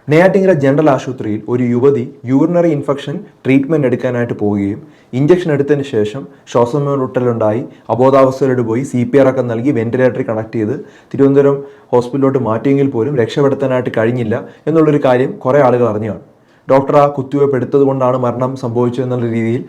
Neyyattinkara general ആശുപത്രിയിൽ ഒരു യുവതി യൂറിനറി ഇൻഫെക്ഷൻ ട്രീറ്റ്മെൻറ്റ് എടുക്കാനായിട്ട് പോവുകയും ഇഞ്ചക്ഷൻ എടുത്തതിന് ശേഷം ശ്വാസമുട്ടലുണ്ടായി അബോധാവസ്ഥയിലോട്ട് പോയി CPR ഒക്കെ നൽകി വെന്റിലേറ്ററിൽ കണക്ട് ചെയ്ത് തിരുവനന്തപുരം ഹോസ്പിറ്റലിലോട്ട് മാറ്റിയെങ്കിൽ പോലും രക്ഷപ്പെടുത്താനായിട്ട് കഴിഞ്ഞില്ല എന്നുള്ളൊരു കാര്യം കുറേ ആളുകൾ അറിഞ്ഞാണ്. ഡോക്ടർ ആ കുത്തിവയ്പ്പ് എടുത്തത് കൊണ്ടാണ് മരണം സംഭവിച്ചതെന്നുള്ള രീതിയിൽ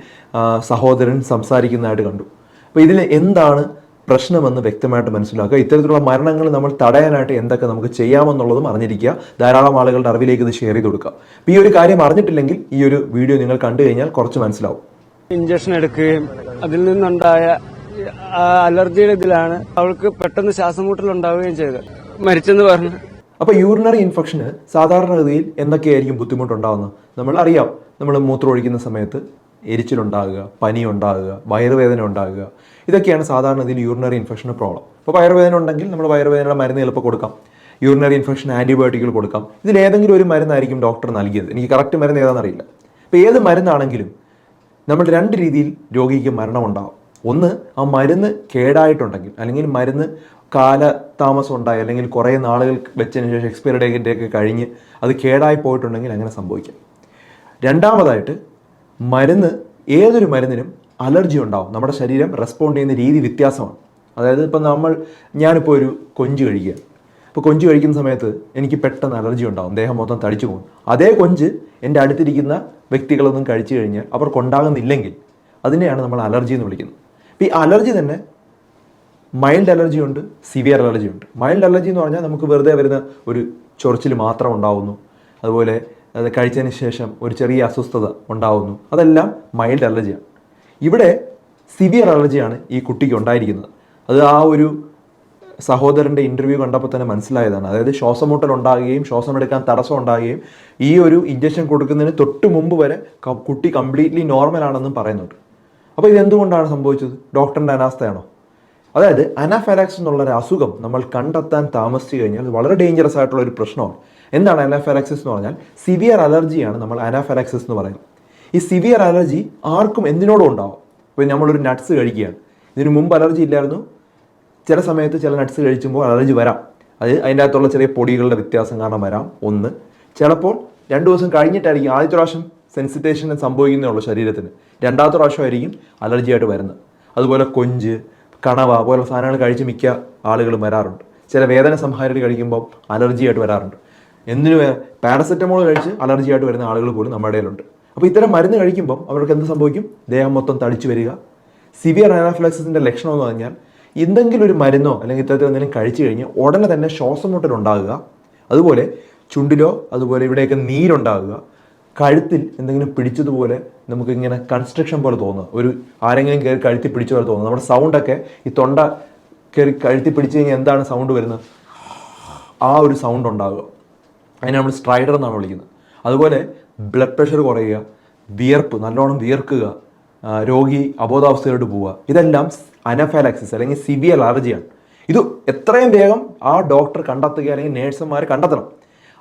സഹോദരൻ സംസാരിക്കുന്നതായിട്ട് കണ്ടു. അപ്പോൾ ഇതിൽ എന്താണ് പ്രശ്നമെന്ന് വ്യക്തമായിട്ട് മനസ്സിലാക്കുക. ഇത്തരത്തിലുള്ള മരണങ്ങൾ നമ്മൾ തടയാനായിട്ട് എന്തൊക്കെ നമുക്ക് ചെയ്യാമെന്നുള്ളതും അറിഞ്ഞിരിക്കുക. ധാരാളം ആളുകളുടെ അറിവിലേക്ക് ഇത് ഷെയർ ചെയ്ത് കൊടുക്കുക. അപ്പോൾ ഈ ഒരു കാര്യം അറിഞ്ഞിട്ടില്ലെങ്കിൽ ഈ ഒരു വീഡിയോ നിങ്ങൾ കണ്ടു കഴിഞ്ഞാൽ കുറച്ച് മനസ്സിലാവും. ഇഞ്ചക്ഷൻ എടുക്കുകയും അതിൽ നിന്നുണ്ടായ അലർജിയുടെ ഇതിലാണ് അവൾക്ക് പെട്ടെന്ന് ശ്വാസമുട്ടൽ ഉണ്ടാവുകയും ചെയ്തത്. മരിച്ചെന്ന് പറഞ്ഞു. അപ്പോൾ യൂറിനറി ഇൻഫെക്ഷന് സാധാരണഗതിയിൽ എന്തൊക്കെയായിരിക്കും ബുദ്ധിമുട്ടുണ്ടാകുന്നത് നമ്മൾ അറിയാം. നമ്മൾ മൂത്രം ഒഴിക്കുന്ന സമയത്ത് എരിച്ചിലുണ്ടാകുക, പനി ഉണ്ടാകുക, വയറുവേദന ഉണ്ടാകുക, ഇതൊക്കെയാണ് സാധാരണഗതിയിൽ യൂറിനറി ഇൻഫെക്ഷന് പ്രോബ്ലം. അപ്പോൾ വയറുവേദന ഉണ്ടെങ്കിൽ നമ്മൾ വയറുവേദനയുടെ മരുന്ന് എളുപ്പം കൊടുക്കാം. യൂറിനറി ഇൻഫെക്ഷൻ ആൻറ്റിബയോട്ടിക്കുകൾ കൊടുക്കാം. ഇതിലേതെങ്കിലും ഒരു മരുന്നായിരിക്കും ഡോക്ടർ നൽകിയത്. എനിക്ക് കറക്റ്റ് മരുന്ന് ഏതാണെന്നറിയില്ല. അപ്പോൾ ഏത് മരുന്നാണെങ്കിലും നമ്മൾ രണ്ട് രീതിയിൽ രോഗിക്ക് മരണം ഉണ്ടാകും. ഒന്ന്, ആ മരുന്ന് കേടായിട്ടുണ്ടെങ്കിൽ അല്ലെങ്കിൽ മരുന്ന് കാലതാമസം ഉണ്ടായി അല്ലെങ്കിൽ കുറേ നാളുകൾ വെച്ചതിന് ശേഷം എക്സ്പയറി ഡേറ്റിൻ്റെയൊക്കെ കഴിഞ്ഞ് അത് കേടായി പോയിട്ടുണ്ടെങ്കിൽ അങ്ങനെ സംഭവിക്കാം. രണ്ടാമതായിട്ട് മരുന്ന് ഏതൊരു മരുന്നിനും അലർജി ഉണ്ടാവും. നമ്മുടെ ശരീരം റെസ്പോണ്ട് ചെയ്യുന്ന രീതി വ്യത്യാസമാണ്. അതായത് ഇപ്പം ഞാനിപ്പോൾ ഒരു കൊഞ്ച് കഴിക്കുക. അപ്പോൾ കൊഞ്ച് കഴിക്കുന്ന സമയത്ത് എനിക്ക് പെട്ടെന്ന് അലർജി ഉണ്ടാകും, ദേഹം മൊത്തം തടിച്ചു പോകും. അതേ കൊഞ്ച് എൻ്റെ അടുത്തിരിക്കുന്ന വ്യക്തികളൊന്നും കഴിച്ചു കഴിഞ്ഞാൽ അവർക്കുണ്ടാകുന്നില്ലെങ്കിൽ അതിനെയാണ് നമ്മൾ അലർജി എന്ന് വിളിക്കുന്നത്. അപ്പോൾ ഈ അലർജി തന്നെ മൈൽഡ് അലർജി ഉണ്ട്, സിവിയർ അലർജി ഉണ്ട്. മൈൽഡ് അലർജി എന്ന് പറഞ്ഞാൽ നമുക്ക് വെറുതെ വരുന്ന ഒരു ചൊറിച്ചിൽ മാത്രം ഉണ്ടാവുന്നു, അതുപോലെ അത് കഴിച്ചതിന് ശേഷം ഒരു ചെറിയ അസ്വസ്ഥത ഉണ്ടാവുന്നു, അതെല്ലാം മൈൽഡ് അലർജിയാണ്. ഇവിടെ സിവിയർ അലർജിയാണ് ഈ കുട്ടിക്ക് ഉണ്ടായിരിക്കുന്നത്. അത് ആ ഒരു സഹോദരൻ്റെ ഇൻ്റർവ്യൂ കണ്ടപ്പോൾ തന്നെ മനസ്സിലായതാണ്. അതായത് ശ്വാസമുട്ടൽ ഉണ്ടാകുകയും ശ്വാസമെടുക്കാൻ തടസ്സം ഉണ്ടാകുകയും ഈ ഒരു ഇഞ്ചക്ഷൻ കൊടുക്കുന്നതിന് തൊട്ട് മുമ്പ് വരെ കുട്ടി കംപ്ലീറ്റ്ലി നോർമൽ ആണെന്നും പറയുന്നുണ്ട്. അപ്പോൾ ഇതെന്തുകൊണ്ടാണ് സംഭവിച്ചത്? ഡോക്ടറിൻ്റെ അനാസ്ഥയാണോ? അതായത് അനാഫൈലാക്സിസ് എന്നുള്ളൊരു അസുഖം നമ്മൾ കണ്ടെത്താൻ താമസിച്ചു കഴിഞ്ഞാൽ വളരെ ഡേഞ്ചറസ് ആയിട്ടുള്ള ഒരു പ്രശ്നമാണ്. എന്താണ് അനാഫൈലാക്സിസ് എന്ന് പറഞ്ഞാൽ? സിവിയർ അലർജിയാണ് നമ്മൾ അനാഫൈലാക്സിസ് എന്ന് പറയുന്നത്. ഈ സിവിയർ അലർജി ആർക്കും എന്തിനോടും ഉണ്ടാവും. ഇപ്പോൾ നമ്മളൊരു നട്ട്സ് കഴിക്കുകയാണ്, ഇതിനു മുമ്പ് അലർജി ഇല്ലായിരുന്നു, ചില സമയത്ത് ചില നട്ട്സ് കഴിക്കുമ്പോൾ അലർജി വരാം. അത് അതിൻ്റെ അകത്തുള്ള ചെറിയ പൊടികളുടെ വ്യത്യാസം കാരണം വരാം. ഒന്ന്, ചിലപ്പോൾ 2 ദിവസം കഴിഞ്ഞിട്ടായിരിക്കും ആദ്യത്തെ പ്രാവശ്യം സെൻസിറ്റേഷൻ സംഭവിക്കുന്നേ ഉള്ളൂ ശരീരത്തിന്, രണ്ടാമത്തെ പ്രാവശ്യമായിരിക്കും അലർജി ആയിട്ട് വരുന്നത്. അതുപോലെ കൊഞ്ച്, കണവ പോലുള്ള സാധനങ്ങൾ കഴിച്ച് മിക്ക ആളുകളും വരാറുണ്ട്. ചില വേദന സംഹാരികൾ കഴിക്കുമ്പോൾ അലർജി ആയിട്ട് വരാറുണ്ട്. പാരസെറ്റമോൾ കഴിച്ച് അലർജി ആയിട്ട് വരുന്ന ആളുകൾ പോലും നമ്മുടെ ഇടയിലുണ്ട്. അപ്പോൾ ഇത്തരം മരുന്ന് കഴിക്കുമ്പം അവർക്ക് എന്ത് സംഭവിക്കും? ദേഹം മൊത്തം തടിച്ചു വരിക. സിവിയർ അനാഫിലാക്സിസിൻ്റെ ലക്ഷണം എന്ന് പറഞ്ഞാൽ എന്തെങ്കിലും ഒരു മരുന്നോ അല്ലെങ്കിൽ ഇത്തരത്തിൽ എന്തെങ്കിലും കഴിച്ചു കഴിഞ്ഞാൽ ഉടനെ തന്നെ ശ്വാസമുട്ടലുണ്ടാകുക, അതുപോലെ ചുണ്ടിലോ അതുപോലെ ഇവിടെയൊക്കെ നീരുണ്ടാകുക, കഴുത്തിൽ എന്തെങ്കിലും പിടിച്ചതുപോലെ നമുക്കിങ്ങനെ കൺസ്ട്രക്ഷൻ പോലെ തോന്നുക, ഒരു ആരെങ്കിലും കയറി കഴുത്തി പിടിച്ച പോലെ തോന്നുക. നമ്മുടെ സൗണ്ടൊക്കെ ഈ തൊണ്ട കയറി കഴുത്തി പിടിച്ചു കഴിഞ്ഞാൽ എന്താണ് സൗണ്ട് വരുന്നത്? ആ ഒരു സൗണ്ട് ഉണ്ടാകുക. അതിനെ നമ്മൾ സ്ട്രൈഡർ എന്നാണ് വിളിക്കുന്നത്. അതുപോലെ ബ്ലഡ് പ്രഷർ കുറയുക, വിയർപ്പ്, നല്ലോണം വിയർക്കുക, രോഗി അബോധാവസ്ഥയിലോട്ട് പോവുക, ഇതെല്ലാം അനാഫൈലാക്സിസ് അല്ലെങ്കിൽ സിവിയർ അലർജിയാണ്. ഇത് എത്രയും വേഗം ആ ഡോക്ടർ കണ്ടെത്തുക അല്ലെങ്കിൽ നേഴ്സുമാർ കണ്ടെത്തണം.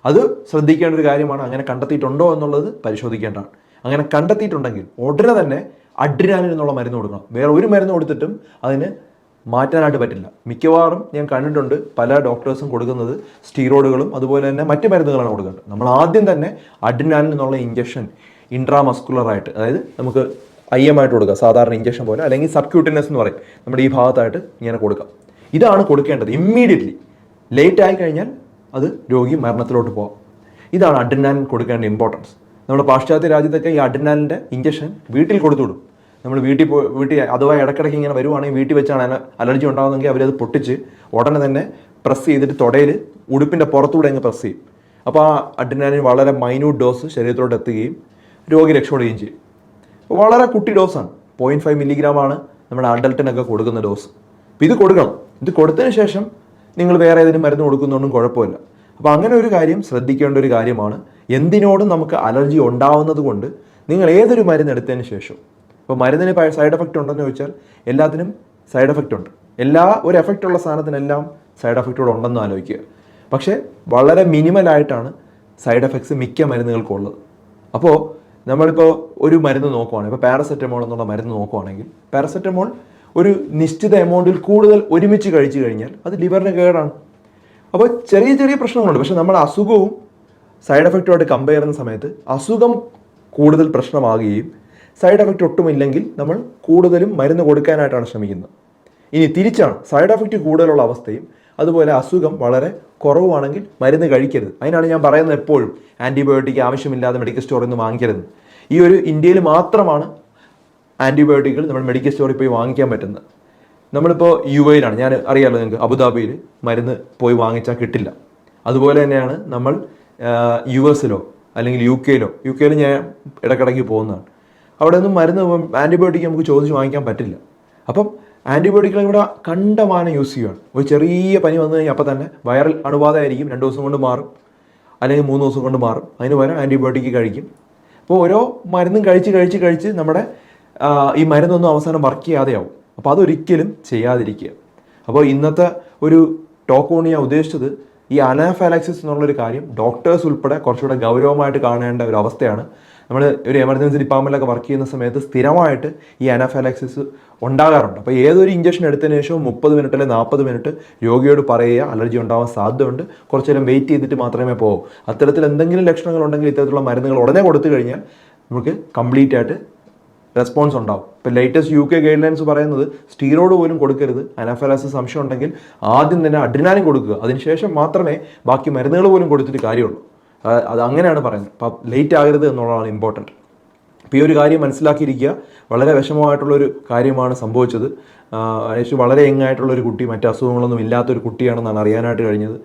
അത് ശ്രദ്ധിക്കേണ്ട ഒരു കാര്യമാണ്. അങ്ങനെ കണ്ടെത്തിയിട്ടുണ്ടോ എന്നുള്ളത് പരിശോധിക്കേണ്ടതാണ്. അങ്ങനെ കണ്ടെത്തിയിട്ടുണ്ടെങ്കിൽ ഉടനെ തന്നെ അഡ്രിനാലിൻ എന്നുള്ള മരുന്ന് കൊടുക്കണം. വേറെ ഒരു മരുന്ന് കൊടുത്തിട്ടും അതിന് മാറ്റാനായിട്ട് പറ്റില്ല. മിക്കവാറും ഞാൻ കണ്ടിട്ടുണ്ട് പല ഡോക്ടേഴ്സും കൊടുക്കുന്നത് സ്റ്റീറോയിഡുകളും അതുപോലെ തന്നെ മറ്റ് മരുന്നുകളാണ് കൊടുക്കുന്നത്. നമ്മൾ ആദ്യം തന്നെ അഡ്രിനാലിൻ എന്നുള്ള ഇഞ്ചക്ഷൻ ഇൻട്രാമസ്കുലറായിട്ട്, അതായത് നമുക്ക് IM ആയിട്ട് കൊടുക്കുക, സാധാരണ ഇഞ്ചക്ഷൻ പോലെ, അല്ലെങ്കിൽ സബ്ക്യൂട്ടിനസ് എന്ന് പറയും, നമ്മുടെ ഈ ഭാഗത്തായിട്ട് ഇങ്ങനെ കൊടുക്കാം. ഇതാണ് കൊടുക്കേണ്ടത് ഇമ്മീഡിയറ്റ്ലി. ലേറ്റ് ആയി കഴിഞ്ഞാൽ അത് രോഗി മരണത്തിലോട്ട് പോകാം. ഇതാണ് അഡ്രിനാലിൻ കൊടുക്കേണ്ട ഇമ്പോർട്ടൻസ്. നമ്മുടെ പാശ്ചാത്യ രാജ്യത്തൊക്കെ ഈ അഡ്രിനാലിൻ്റെ ഇഞ്ചക്ഷൻ വീട്ടിൽ കൊടുത്തുവിടും. നമ്മൾ വീട്ടിൽ അഥവാ ഇടയ്ക്കിടയ്ക്ക് ഇങ്ങനെ വരുവാണെങ്കിൽ വീട്ടിൽ വെച്ചാണ് അലർജി ഉണ്ടാകുന്നതെങ്കിൽ അവരത് പൊട്ടിച്ച് ഉടനെ തന്നെ പ്രസ് ചെയ്തിട്ട് തുടയിൽ ഉടുപ്പിൻ്റെ പുറത്തൂടെ അങ്ങ് പ്രസ് ചെയ്യും. അപ്പോൾ ആ അഡ്രിനാലിൻ വളരെ മൈന്യൂട്ട് ഡോസ് ശരീരത്തിലോട്ട് എത്തുകയും രോഗി രക്ഷപ്പെടുകയും ചെയ്യും. വളരെ കുട്ടി ഡോസാണ്, 0.5 മില്ലിഗ്രാമാണ് നമ്മുടെ അഡൽട്ടിനൊക്കെ കൊടുക്കുന്ന ഡോസ്. അപ്പോൾ ഇത് കൊടുക്കണം. ഇത് കൊടുത്തതിന് ശേഷം നിങ്ങൾ വേറെ ഏതെങ്കിലും മരുന്ന് കൊടുക്കുന്നതുകൊണ്ടും കുഴപ്പമില്ല. അപ്പോൾ അങ്ങനെ ഒരു കാര്യം ശ്രദ്ധിക്കേണ്ട ഒരു കാര്യമാണ്. എന്തിനോടും നമുക്ക് അലർജി ഉണ്ടാവുന്നത് കൊണ്ട് നിങ്ങൾ ഏതൊരു മരുന്ന് എടുത്തതിന് ശേഷം, ഇപ്പോൾ മരുന്നിന് സൈഡ് എഫക്റ്റ് ഉണ്ടെന്ന് ചോദിച്ചാൽ എല്ലാത്തിനും സൈഡ് എഫക്റ്റ് ഉണ്ട്. ഒരു എഫക്റ്റ് ഉള്ള സാധനത്തിനെല്ലാം സൈഡ് എഫക്റ്റുകൾ ഉണ്ടെന്ന് ആലോചിക്കുക. പക്ഷേ വളരെ മിനിമലായിട്ടാണ് സൈഡ് എഫക്ട്സ് മിക്ക മരുന്നുകൾക്കുള്ളത്. അപ്പോൾ നമ്മളിപ്പോൾ ഒരു മരുന്ന് നോക്കുവാണെങ്കിൽ, ഇപ്പോൾ പാരസെറ്റമോൾ എന്നുള്ള മരുന്ന് നോക്കുവാണെങ്കിൽ, പാരസെറ്റമോൾ ഒരു നിശ്ചിത എമൗണ്ടിൽ കൂടുതൽ ഒരുമിച്ച് കഴിച്ചു കഴിഞ്ഞാൽ അത് ലിവറിന് കേടാണ്. അപ്പോൾ ചെറിയ ചെറിയ പ്രശ്നങ്ങളുണ്ട്. പക്ഷേ നമ്മുടെ അസുഖവും സൈഡ് എഫക്റ്റുമായിട്ട് കമ്പയർ ചെയ്യുന്ന സമയത്ത് അസുഖം കൂടുതൽ പ്രശ്നമാകുകയും സൈഡ് എഫക്റ്റ് ഒട്ടുമില്ലെങ്കിൽ നമ്മൾ കൂടുതലും മരുന്ന് കൊടുക്കാനായിട്ടാണ് ശ്രമിക്കുന്നത്. ഇനി തിരിച്ചാണ്, സൈഡ് എഫക്റ്റ് കൂടുതലുള്ള അവസ്ഥയും അതുപോലെ അസുഖം വളരെ കുറവാണെങ്കിൽ മരുന്ന് കഴിക്കരുത്. അതിനാണ് ഞാൻ പറയുന്നത് എപ്പോഴും ആൻറ്റിബയോട്ടിക് ആവശ്യമില്ലാതെ മെഡിക്കൽ സ്റ്റോറിൽ നിന്ന് വാങ്ങിക്കരുത്. ഈ ഒരു ഇന്ത്യയിൽ മാത്രമാണ് ആൻറ്റിബയോട്ടിക്കുകൾ നമ്മൾ മെഡിക്കൽ സ്റ്റോറിൽ പോയി വാങ്ങിക്കാൻ പറ്റുന്നത്. നമ്മളിപ്പോൾ UAE-ലാണ്, ഞാൻ അറിയാമല്ലോ നിങ്ങൾക്ക്, അബുദാബിയിൽ മരുന്ന് പോയി വാങ്ങിച്ചാൽ കിട്ടില്ല. അതുപോലെ തന്നെയാണ് നമ്മൾ US-ലോ അല്ലെങ്കിൽ UK-യിൽ ഞാൻ ഇടയ്ക്കിടയ്ക്ക് പോകുന്നതാണ്. അവിടെ ഒന്നും മരുന്ന് ആൻറ്റിബയോട്ടിക് നമുക്ക് ചോദിച്ച് വാങ്ങിക്കാൻ പറ്റില്ല. അപ്പം ആൻറ്റിബയോട്ടിക്കുകൾ ഇവിടെ കണ്ടമാനം യൂസ് ചെയ്യുകയാണ്. ഒരു ചെറിയ പനി വന്നു കഴിഞ്ഞാൽ അപ്പം തന്നെ വൈറൽ അണുബാധയായിരിക്കും, 2 ദിവസം കൊണ്ട് മാറും അല്ലെങ്കിൽ 3 ദിവസം കൊണ്ട് മാറും. അതിന് പകരം ആൻറ്റിബയോട്ടിക് കഴിക്കും. അപ്പോൾ ഓരോ മരുന്നും കഴിച്ച് നമ്മുടെ ഈ മരുന്നൊന്നും അവസാനം വർക്ക് ചെയ്യാതെയാവും. അപ്പോൾ അതൊരിക്കലും ചെയ്യാതിരിക്കുക. അപ്പോൾ ഇന്നത്തെ ഒരു ടോക്ക് കൊണ്ട് ഞാൻ ഉദ്ദേശിച്ചത് ഈ അനാഫാലാക്സിസ് എന്നുള്ളൊരു കാര്യം ഡോക്ടേഴ്സ് ഉൾപ്പെടെ കുറച്ചുകൂടെ ഗൗരവമായിട്ട് കാണേണ്ട ഒരു അവസ്ഥയാണ്. നമ്മൾ ഒരു എമർജൻസി ഡിപ്പാർട്ട്മെൻറ്റിലൊക്കെ വർക്ക് ചെയ്യുന്ന സമയത്ത് സ്ഥിരമായിട്ട് ഈ അനാഫാലാക്സിസ് ഉണ്ടാകാറുണ്ട്. അപ്പോൾ ഏതൊരു ഇഞ്ചക്ഷൻ എടുത്തതിന് ശേഷവും 30 മിനിറ്റ് അല്ലെങ്കിൽ 40 മിനിറ്റ് രോഗിയോട് പറയുക അലർജി ഉണ്ടാവാൻ സാധ്യതയുണ്ട്, കുറച്ചു നേരം വെയിറ്റ് ചെയ്തിട്ട് മാത്രമേ പോകൂ. അത്തരത്തിൽ എന്തെങ്കിലും ലക്ഷണങ്ങൾ ഉണ്ടെങ്കിൽ ഇത്തരത്തിലുള്ള മരുന്നുകൾ ഉടനെ കൊടുത്തു കഴിഞ്ഞാൽ നമുക്ക് കംപ്ലീറ്റ് ആയിട്ട് റെസ്പോൺസ് ഉണ്ടാവും. ഇപ്പോൾ ലേറ്റസ്റ്റ് UK ഗൈഡ് ലൈൻസ് പറയുന്നത് സ്റ്റീറോയിഡ് പോലും കൊടുക്കരുത്. അനാഫാലാക്സിസ് സംശയം ഉണ്ടെങ്കിൽ ആദ്യം തന്നെ അഡ്രിനാലിൻ കൊടുക്കുക, അതിനുശേഷം മാത്രമേ ബാക്കി മരുന്നുകൾ പോലും കൊടുത്തിട്ട് കാര്യമുള്ളൂ. അത് അങ്ങനെയാണ് പറയുന്നത്. അപ്പം ലേറ്റ് ആകരുത് എന്നുള്ളതാണ് ഇമ്പോർട്ടൻറ്റ്. അപ്പോൾ ഈ ഒരു കാര്യം മനസ്സിലാക്കിയിരിക്കുക. വളരെ വിഷമമായിട്ടുള്ളൊരു കാര്യമാണ് സംഭവിച്ചത്. വളരെ യങ്ങായിട്ടുള്ളൊരു കുട്ടി, മറ്റ് അസുഖങ്ങളൊന്നും ഇല്ലാത്തൊരു കുട്ടിയാണെന്നാണ് അറിയാനായിട്ട് കഴിഞ്ഞത്.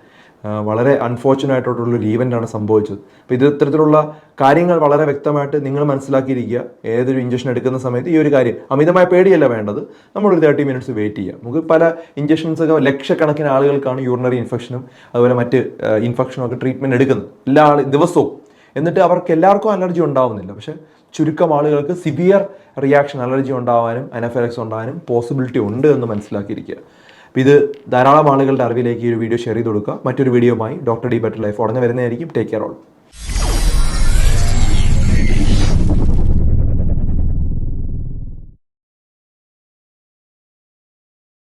വളരെ അൺഫോർച്ചുനേറ്റായിട്ടുള്ളൊരു ഈവൻ്റാണ് സംഭവിച്ചത്. അപ്പോൾ ഇത്തരത്തിലുള്ള കാര്യങ്ങൾ വളരെ വ്യക്തമായിട്ട് നിങ്ങൾ മനസ്സിലാക്കിയിരിക്കുക. ഏതൊരു ഇഞ്ചക്ഷൻ എടുക്കുന്ന സമയത്ത് ഈ ഒരു കാര്യം അമിതമായ പേടിയല്ല വേണ്ടത്. നമ്മളൊരു 30 മിനിറ്റ്സ് വെയിറ്റ് ചെയ്യുക. നമുക്ക് പല ഇഞ്ചക്ഷൻസൊക്കെ ലക്ഷക്കണക്കിന് ആളുകൾക്കാണ് യൂറിനറി ഇൻഫെക്ഷനും അതുപോലെ മറ്റ് ഇൻഫെക്ഷനും ഒക്കെ ട്രീറ്റ്മെൻറ്റ് എടുക്കുന്നത് എല്ലാ ദിവസവും. എന്നിട്ട് അവർക്ക് എല്ലാവർക്കും അലർജി ഉണ്ടാവുന്നില്ല. പക്ഷേ ചുരുക്കം ആളുകൾക്ക് സിവിയർ റിയാക്ഷൻ, അലർജി ഉണ്ടാവാനും അനാഫിലാക്സിസ് ഉണ്ടാകാനും പോസിബിലിറ്റി ഉണ്ട് എന്ന് മനസ്സിലാക്കിയിരിക്കുക. അപ്പോൾ ഇത് ധാരാളം ആളുകളുടെ അറിവിലേക്ക് ഈ ഒരു വീഡിയോ ഷെയർ ചെയ്ത് കൊടുക്കുക. മറ്റൊരു വീഡിയോയുമായി ഡോക്ടർ ഡി ബെറ്റർ ലൈഫ് ഉടനെ വരുന്നതായിരിക്കും. Take care all.